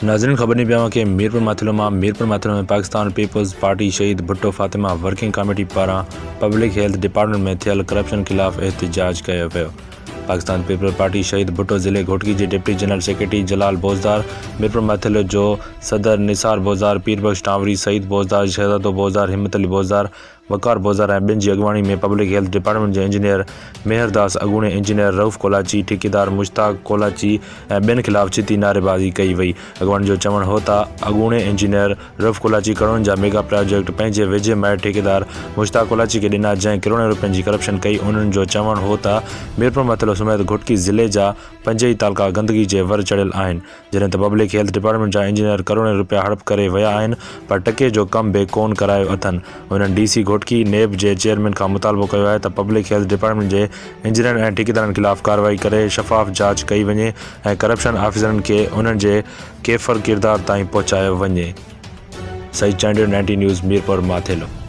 नाज़रीन ख़बर नहीं पिया कि मीरपुर माथिलो में पाकिस्तान पीपल्स पार्टी शहीद भुट्टो फातिमा वर्किंग कमेटी पारां पब्लिक हेल्थ डिपार्टमेंट में थियल करप्शन खिलाफ़ एहतजाज किया वियो। पाकिस्तान पीपल्स पार्टी शहीद भुट्टो ज़िले घोटकी के डिप्टी जनरल सेक्रेटरी जलाल बोज़दार, मीरपुर माथिलो जो सदर निसार बोज़दार, पीरबख्श टांवरी, सईद बोज़दार, शहजादो बोज़दार, हिम्मत अली बोज़दार, वकार बोज़दार ऐं ॿिनि जी अॻुवाणी में पब्लिक हेल्थ डिपार्टमेंट जे इंजीनियर मेहरदास, अॻूणे इंजीनियर रऊफ़ कोलाची, ठेकेदार मुश्ताक कोलाची ऐं ॿियनि खिलाफ़ चिती नारेबाज़ी कई वई। अॻुवाणी जो चवणु हो त अॻूणे इंजीनियर रऊफ़ कोलाची करोड़नि जा मेगा प्रोजेक्ट पंहिंजे वेझे माइट ठेकेदार मुश्ताक कोलाची खे ॾिना, जंहिं करोड़नि रुपयनि जी करप्शन कई। उन्हनि जो चवणु हो त मीरपुर माथिलो समेत घोटकी ज़िले जा 5 ई तालुका गंदगी जे वर चढ़ियल आहिनि, जॾहिं त पब्लिक हेल्थ डिपार्टमेंट जा इंजीनियर करोड़नि रुपया हड़प करे विया आहिनि, पर टके जो कम बि कोन करायो अथनि। उन्हनि DC घोटकी नेब जे चेयरमैन खां मुतालबो कयो आहे त पब्लिक हेल्थ डिपार्टमेंट जे इंजीनियरनि ऐं ठेकेदारनि खिलाफ़ कार्रवाई करे शफ़ाफ़ जांच कई वञे ऐं करप्शन ऑफिसरनि खे उन्हनि जे केफ़र किरदार ताईं पहुचायो वञे। सईद चांडियो, 90 न्यूज़, मीरपुर माथिलो।